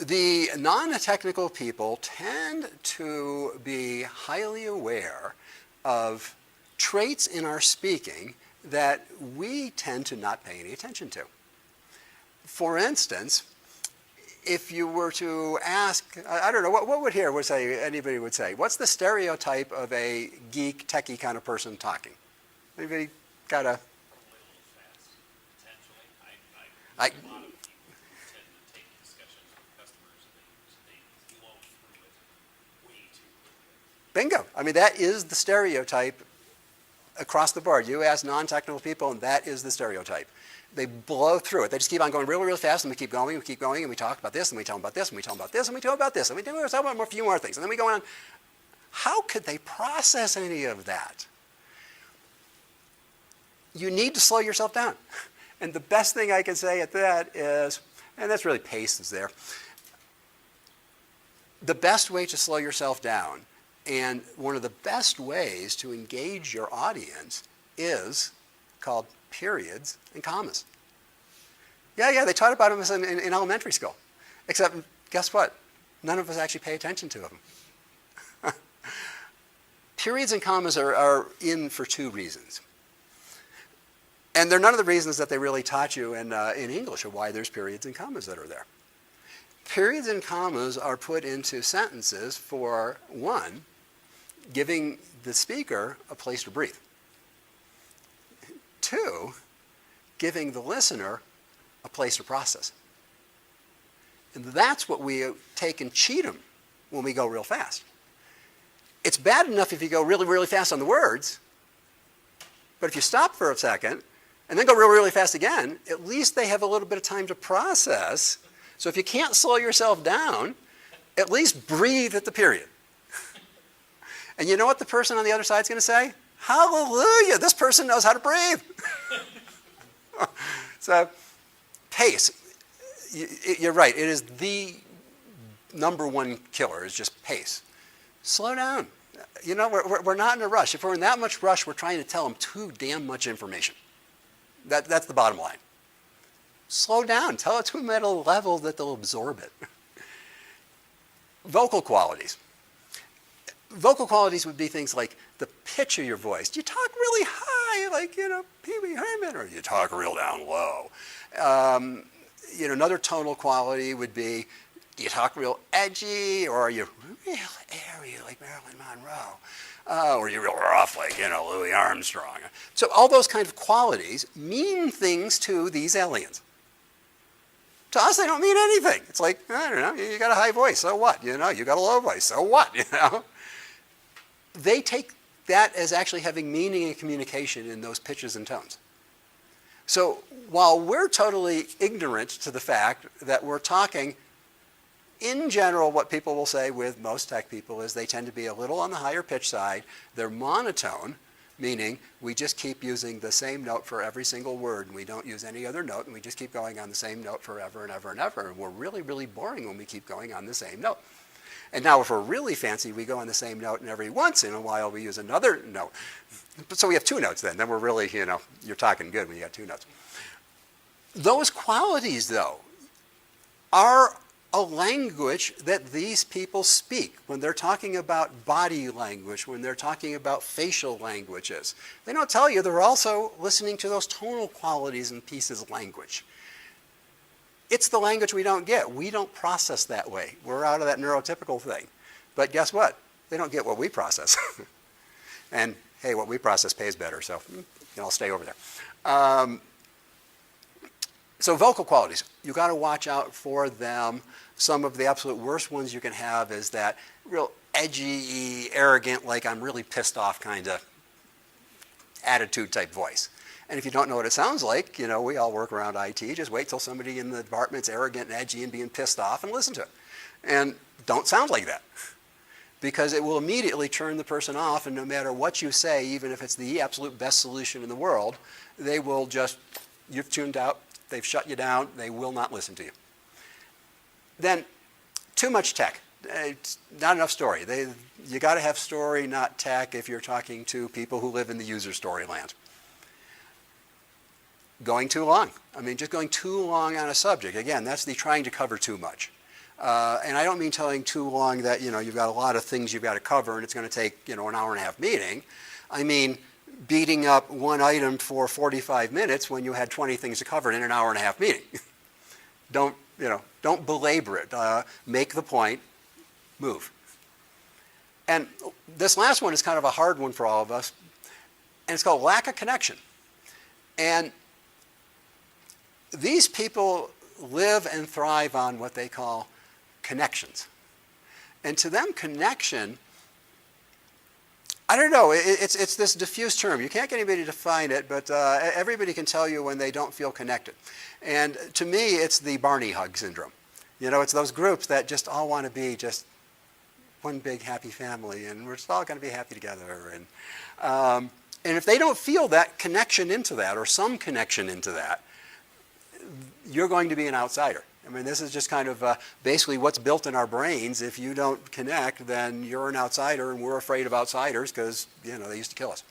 The non-technical people tend to be highly aware of traits in our speaking that we tend to not pay any attention to. For instance, if you were to ask, I don't know, what would here would say, anybody would say, what's the stereotype of a geek, techie kind of person talking? Anybody got a? A lot of people tend to take discussions with customers and they blow through it way too quickly. Bingo. I mean, that is the stereotype across the board. You ask non-technical people, and that is the stereotype. They blow through it. They just keep on going really, really fast, and we keep going, and we talk about this, and we tell them about this, and we tell them about this, and we tell them about this, and we do a few more things, and then we go on. How could they process any of that? You need to slow yourself down. And the best thing I can say at that is, and that's really pace is there, the best way to slow yourself down, and one of the best ways to engage your audience is called periods and commas. Yeah, they taught about them in elementary school. Except, guess what? None of us actually pay attention to them. Periods and commas are in for two reasons. And they're none of the reasons that they really taught you in English of why there's periods and commas that are there. Periods and commas are put into sentences for, one, giving the speaker a place to breathe. Two, giving the listener a place to process. And that's what we take and cheat them when we go real fast. It's bad enough if you go really, really fast on the words, but if you stop for a second and then go really, really fast again, at least they have a little bit of time to process. So if you can't slow yourself down, at least breathe at the period. And you know what the person on the other side is going to say? Hallelujah, this person knows how to breathe. So, pace. You're right, it is the number one killer, is just pace. Slow down. You know, we're not in a rush. If we're in that much rush, we're trying to tell them too damn much information. That's the bottom line. Slow down. Tell it to them at a level that they'll absorb it. Vocal qualities. Vocal qualities would be things like the pitch of your voice. Do you talk really high, like, Pee Wee Herman, or you talk real down low? Another tonal quality would be, do you talk real edgy, or are you real airy, like Marilyn Monroe? Or are you real rough, like, Louis Armstrong? So all those kind of qualities mean things to these aliens. To us, they don't mean anything. It's like, I don't know, you got a high voice, so what? You got a low voice, so what? They take that as actually having meaning and communication in those pitches and tones. So while we're totally ignorant to the fact that we're talking, in general, what people will say with most tech people is they tend to be a little on the higher pitch side. They're monotone, meaning we just keep using the same note for every single word, and we don't use any other note, and we just keep going on the same note forever and ever and ever. And we're really, really boring when we keep going on the same note. And now if we're really fancy, we go on the same note, and every once in a while we use another note. So we have two notes then. Then we're really, you're talking good when you got two notes. Those qualities, though, are a language that these people speak when they're talking about body language, when they're talking about facial languages. They don't tell you they're also listening to those tonal qualities in pieces of language. It's the language we don't get. We don't process that way. We're out of that neurotypical thing. But guess what? They don't get what we process. And hey, what we process pays better, so I'll stay over there. So vocal qualities, you got to watch out for them. Some of the absolute worst ones you can have is that real edgy, arrogant, like I'm really pissed off kind of attitude type voice. And if you don't know what it sounds like, we all work around IT, just wait till somebody in the department's arrogant and edgy and being pissed off and listen to it. And don't sound like that, because it will immediately turn the person off, and no matter what you say, even if it's the absolute best solution in the world, they will just, you've tuned out, they've shut you down, they will not listen to you. Then, too much tech. It's not enough story. You got to have story, not tech, if you're talking to people who live in the user story land. Going too long. Just going too long on a subject. Again, that's the trying to cover too much. And I don't mean telling too long that, you've got a lot of things you've got to cover and it's going to take, an hour and a half meeting. I mean beating up one item for 45 minutes when you had 20 things to cover in an hour and a half meeting. Don't belabor it. Make the point, move. And this last one is kind of a hard one for all of us, and it's called lack of connection. And these people live and thrive on what they call connections. And to them, connection, I don't know, it's this diffuse term. You can't get anybody to define it, but everybody can tell you when they don't feel connected. And to me, it's the Barney hug syndrome. It's those groups that just all want to be just one big happy family, and we're just all going to be happy together. And if they don't feel that connection into that, or some connection into that, you're going to be an outsider. I mean, this is just kind of basically what's built in our brains. If you don't connect, then you're an outsider, and we're afraid of outsiders because, they used to kill us.